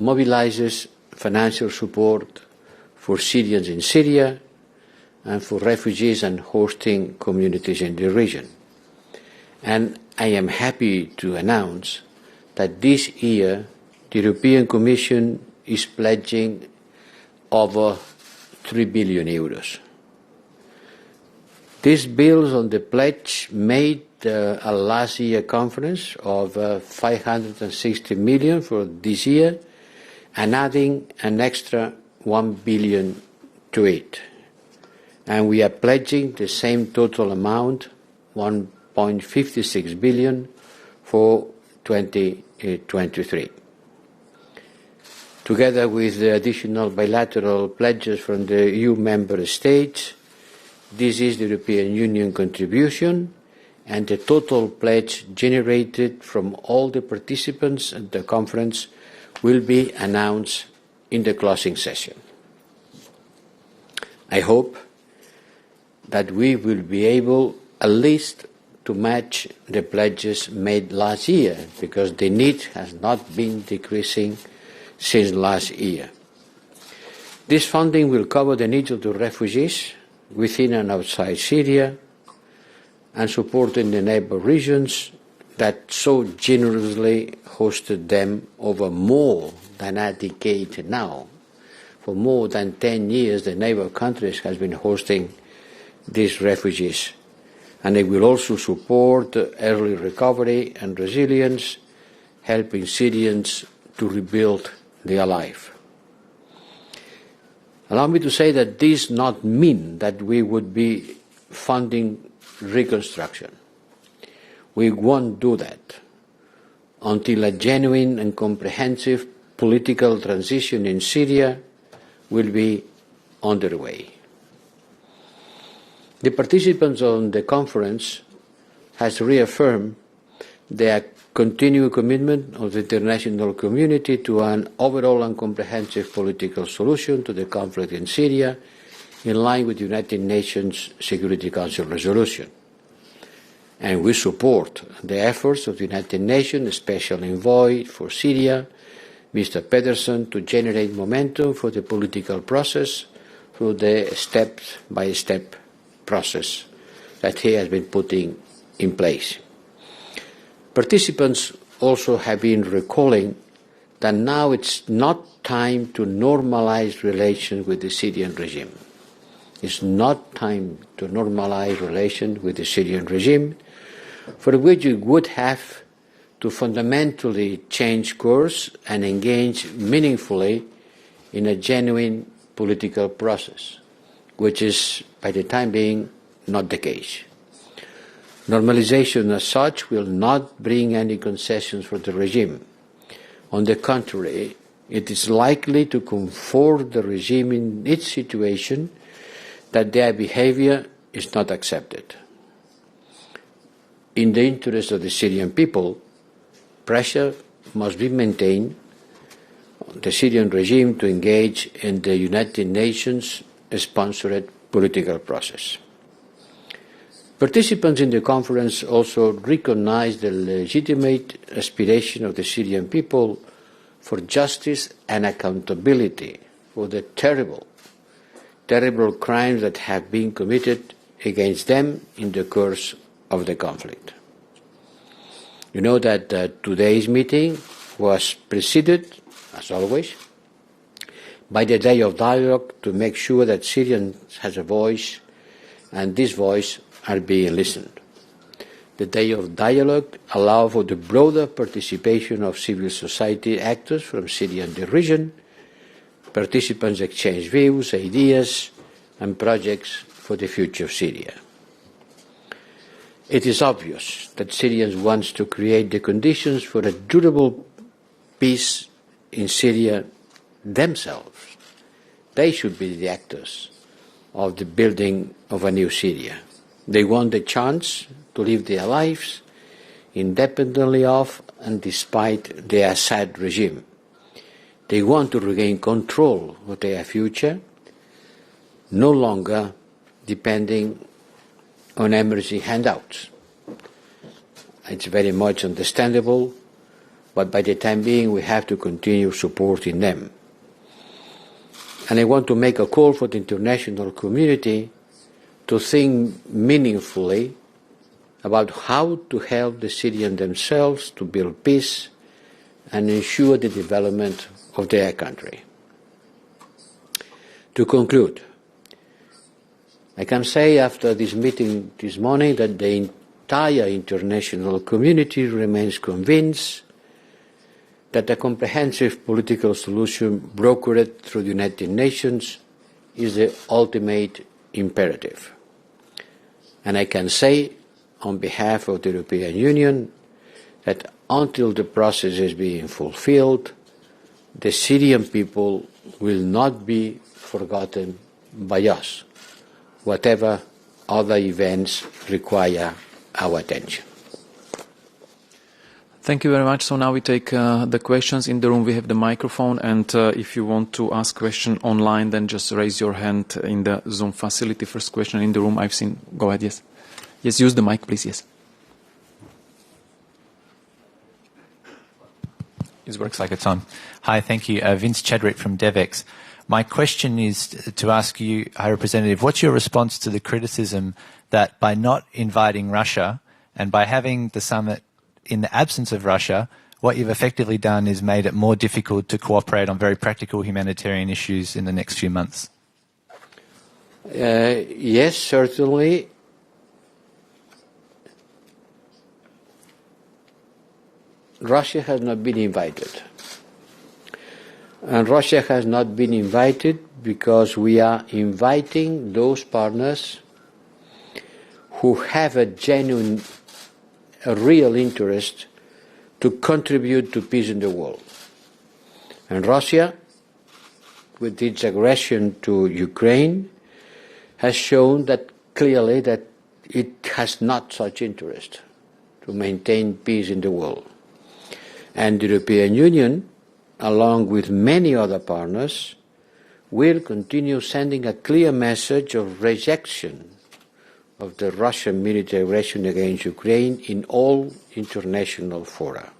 mobilizes financial support for Syrians in Syria and for refugees and hosting communities in the region. And I am happy to announce that this year the European Commission is pledging over 3 billion euros. This builds on the pledge made at last year's conference of 560 million for this year and adding an extra 1 billion to it. And we are pledging the same total amount, 1.56 billion, for 2023. Together with the additional bilateral pledges from the EU member states, this is the European Union contribution, and the total pledge generated from all the participants at the conference will be announced in the closing session. I hope that we will be able at least to match the pledges made last year, because the need has not been decreasing since last year. This funding will cover the needs of the refugees within and outside Syria and supporting the neighbor regions that so generously hosted them over more than a decade now. For more than 10 years, the neighbor countries have been hosting these refugees. And it will also support early recovery and resilience, helping Syrians to rebuild their life. Allow me to say that this does not mean that we would be funding reconstruction. We won't do that until a genuine and comprehensive political transition in Syria will be underway. The participants on the conference has reaffirmed their continued commitment of the international community to an overall and comprehensive political solution to the conflict in Syria, in line with the United Nations Security Council resolution. And we support the efforts of the United Nations Special Envoy for Syria, Mr. Pedersen, to generate momentum for the political process through the step-by-step process that he has been putting in place. Participants also have been recalling that now it's not time to normalize relations with the Syrian regime. It's not time to normalize relations with the Syrian regime, for which we would have to fundamentally change course and engage meaningfully in a genuine political process, which is, by the time being, not the case. Normalization as such will not bring any concessions for the regime. On the contrary, it is likely to comfort the regime in its situation that their behavior is not accepted. In the interest of the Syrian people, pressure must be maintained on the Syrian regime to engage in the United Nations sponsored political process. Participants in the conference also recognized the legitimate aspiration of the Syrian people for justice and accountability for the terrible crimes that have been committed against them in the course of the conflict. You know that today's meeting was preceded, as always, by the Day of Dialogue to make sure that Syrians has a voice, and this voice are being listened. The Day of Dialogue allows for the broader participation of civil society actors from Syria and the region. Participants exchange views, ideas, and projects for the future of Syria. It is obvious that Syrians want to create the conditions for a durable peace in Syria themselves. They should be the actors of the building of a new Syria. They want the chance to live their lives independently of and despite the Assad regime. They want to regain control of their future, no longer depending on emergency handouts. It's very much understandable but by the time being we have to continue supporting them. And I want to make a call for the international community to think meaningfully about how to help the Syrians themselves to build peace and ensure the development of their country. To conclude, I can say after this meeting this morning that the entire international community remains convinced that a comprehensive political solution brokered through the United Nations is the ultimate imperative. And I can say on behalf of the European Union that until the process is being fulfilled, the Syrian people will not be forgotten by us, whatever other events require our attention. Thank you very much. So now we take the questions. In the room we have the microphone, and if you want to ask a question online, then just raise your hand in the Zoom facility. First question in the room I've seen. Go ahead, yes. Yes, use the mic, please, yes. It works like it's on. Hi, thank you. Vince Chadwick from DevEx. My question is to ask you, High Representative, what's your response to the criticism that by not inviting Russia and by having the summit in the absence of Russia, what you've effectively done is made it more difficult to cooperate on very practical humanitarian issues in the next few months? Yes, certainly. Russia has not been invited. And Russia has not been invited because we are inviting those partners who have a genuine, a real interest to contribute to peace in the world. And Russia, with its aggression to Ukraine, has shown that clearly that it has not such interest to maintain peace in the world. And the European Union, along with many other partners, will continue sending a clear message of rejection of the Russian military aggression against Ukraine in all international fora.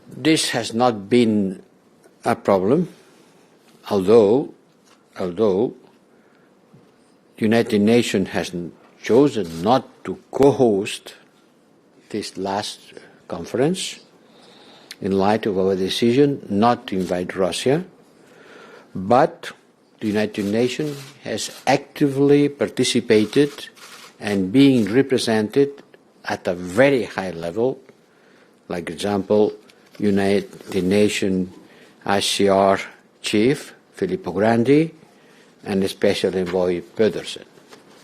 This has not been a problem, although the United Nations has chosen not to co-host this last conference in light of our decision not to invite Russia, but the United Nations has actively participated and being represented at a very high level, like example, United Nations ICR Chief Filippo Grandi and Special Envoy Pedersen.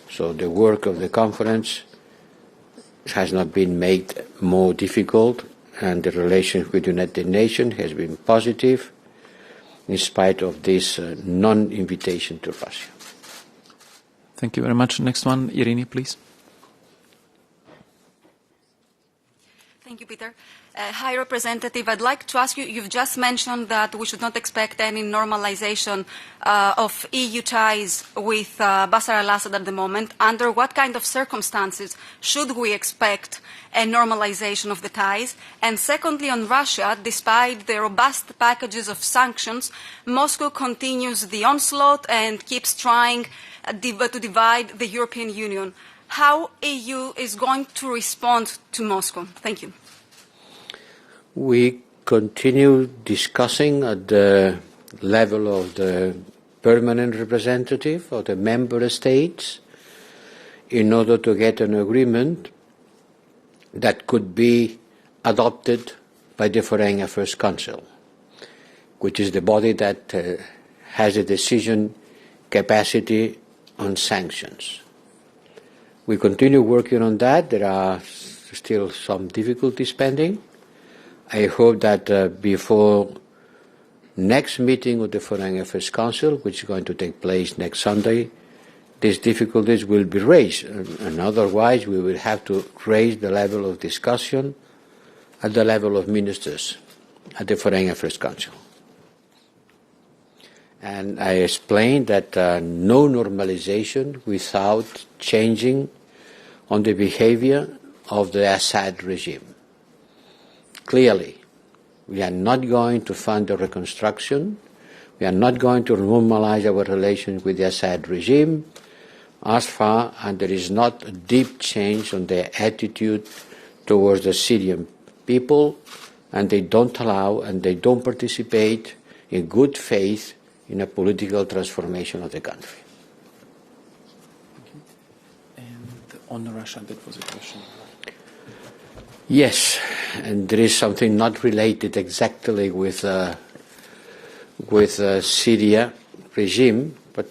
So the work of the conference has not been made more difficult, and the relations with the United Nations has been positive in spite of this non-invitation to Russia. Thank you very much. Next one, Irini, please. Thank you, Peter. High Representative, I'd like to ask you, you've just mentioned that we should not expect any normalization of EU ties with Bashar al-Assad at the moment. Under what kind of circumstances should we expect a normalization of the ties? And secondly, on Russia, despite the robust packages of sanctions, Moscow continues the onslaught and keeps trying to divide the European Union. How EU is going to respond to Moscow? Thank you. We continue discussing at the level of the permanent representative of the member states in order to get an agreement that could be adopted by the Foreign Affairs Council, which is the body that has a decision capacity on sanctions. We continue working on that. There are still some difficulties pending. I hope that before next meeting of the Foreign Affairs Council, which is going to take place next Sunday, these difficulties will be raised, and otherwise we will have to raise the level of discussion at the level of ministers at the Foreign Affairs Council. And I explained that no normalization without changing on the behavior of the Assad regime. Clearly, we are not going to fund the reconstruction. We are not going to normalize our relations with the Assad regime as far as there is not a deep change on their attitude towards the Syrian people, and they don't allow and they don't participate in good faith in a political transformation of the country. And on Russia, that was a question. Yes, and there is something not related exactly with Syria regime, but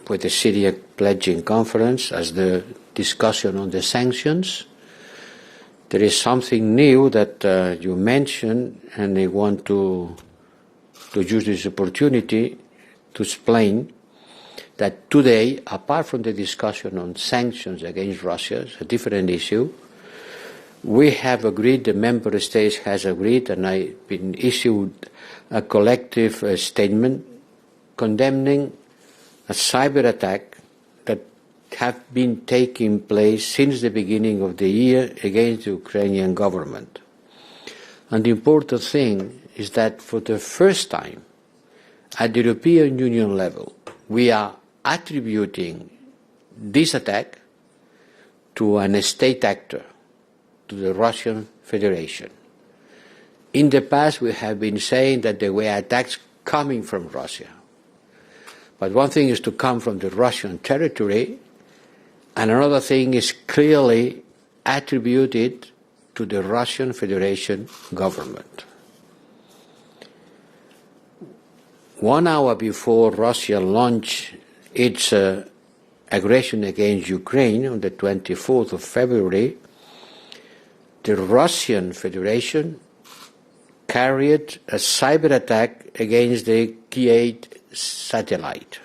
with the Syria pledging conference as the discussion on the sanctions. There is something new that you mentioned, and I want to use this opportunity to explain that today, apart from the discussion on sanctions against Russia, it's a different issue, we have agreed, the member states has agreed, and I've been issued a collective statement condemning a cyber attack that have been taking place since the beginning of the year against the Ukrainian government. And the important thing is that for the first time at the European Union level, we are attributing this attack to an state actor, to the Russian Federation. In the past, we have been saying that there were attacks coming from Russia. But one thing is to come from the Russian territory, and another thing is clearly attributed to the Russian Federation government. 1 hour before Russia launched its aggression against Ukraine on the 24th of February, the Russian Federation carried a cyber attack against the Kiev satellite.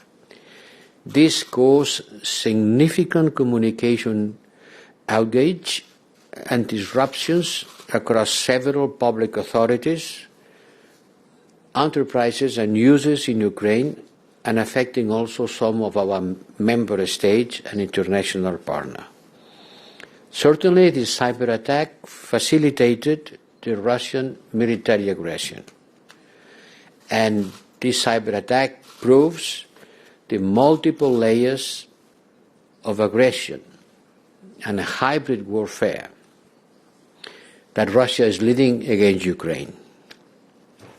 This caused significant communication outage and disruptions across several public authorities, enterprises and users in Ukraine, and affecting also some of our member states and international partners. Certainly, this cyber attack facilitated the Russian military aggression. And this cyber attack proves the multiple layers of aggression and hybrid warfare that Russia is leading against Ukraine.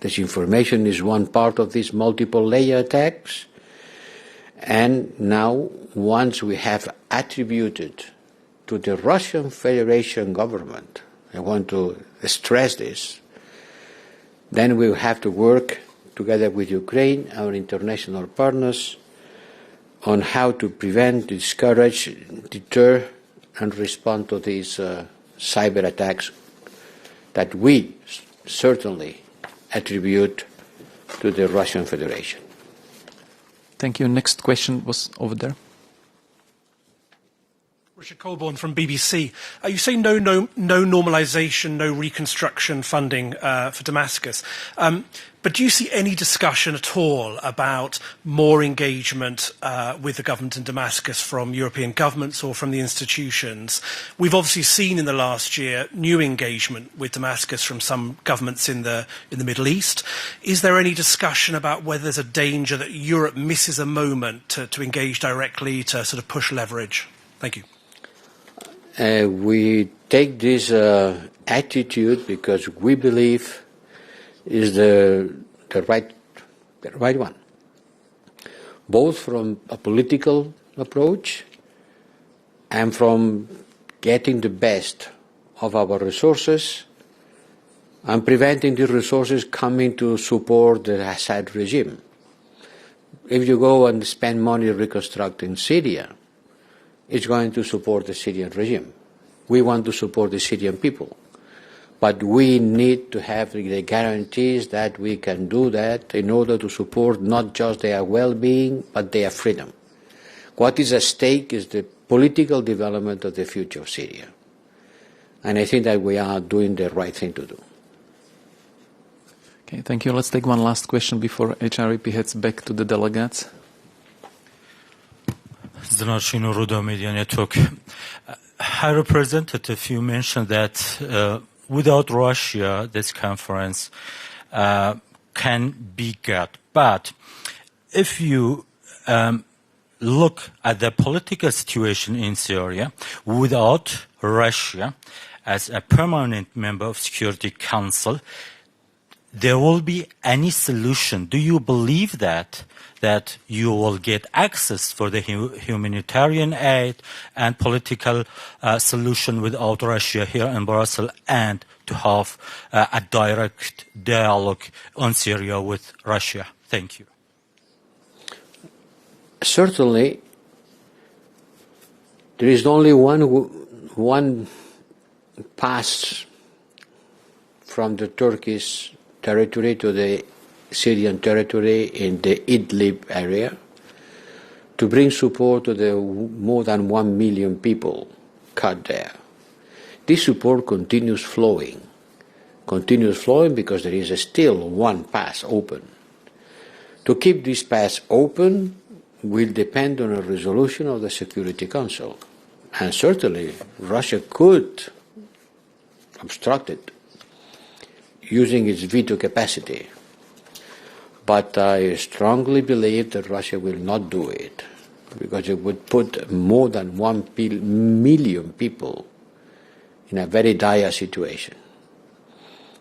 Disinformation is one part of these multiple layer attacks. And now, once we have attributed to the Russian Federation government, I want to stress this, then we will have to work together with Ukraine, our international partners, on how to prevent, discourage, deter, and respond to these cyber attacks that we certainly attribute to the Russian Federation. Thank you. Next question was over there. Richard Colborne from BBC. You say no normalisation, no reconstruction funding for Damascus. But do you see any discussion at all about more engagement with the government in Damascus from European governments or from the institutions? We've obviously seen in the last year new engagement with Damascus from some governments in the Middle East. Is there any discussion about whether there's a danger that Europe misses a moment to engage directly, to sort of push leverage? Thank you. We take this attitude because we believe is the right one, both from a political approach and from getting the best of our resources and preventing the resources coming to support the Assad regime. If you go and spend money reconstructing Syria, it's going to support the Syrian regime. We want to support the Syrian people. But we need to have the guarantees that we can do that in order to support not just their well-being, but their freedom. What is at stake is the political development of the future of Syria. And I think that we are doing the right thing to do. Okay, thank you. Let's take one last question before HREP heads back to the delegates. High Representative, you mentioned that without Russia, this conference can be good. But if you look at the political situation in Syria, without Russia as a permanent member of Security Council, there will be any solution? Do you believe that you will get access for the humanitarian aid and political solution without Russia here in Brussels, and to have a direct dialogue on Syria with Russia? Thank you. Certainly, there is only one pass from the Turkish territory to the Syrian territory in the Idlib area to bring support to the more than 1 million people caught there. This support continues flowing because there is still one pass open. To keep this pass open will depend on a resolution of the Security Council. And certainly Russia could obstruct it using its veto capacity. But I strongly believe that Russia will not do it, because it would put more than 1 million people in a very dire situation.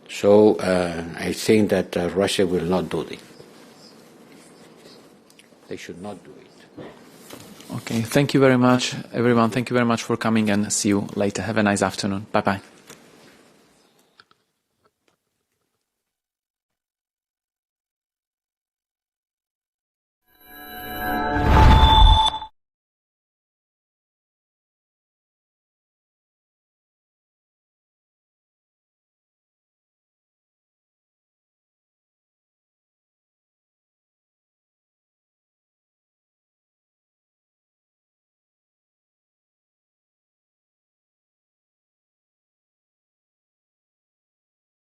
So I think that Russia will not do it. They should not do it. Okay, thank you very much, everyone. Thank you very much for coming, and see you later. Have a nice afternoon. Bye-bye.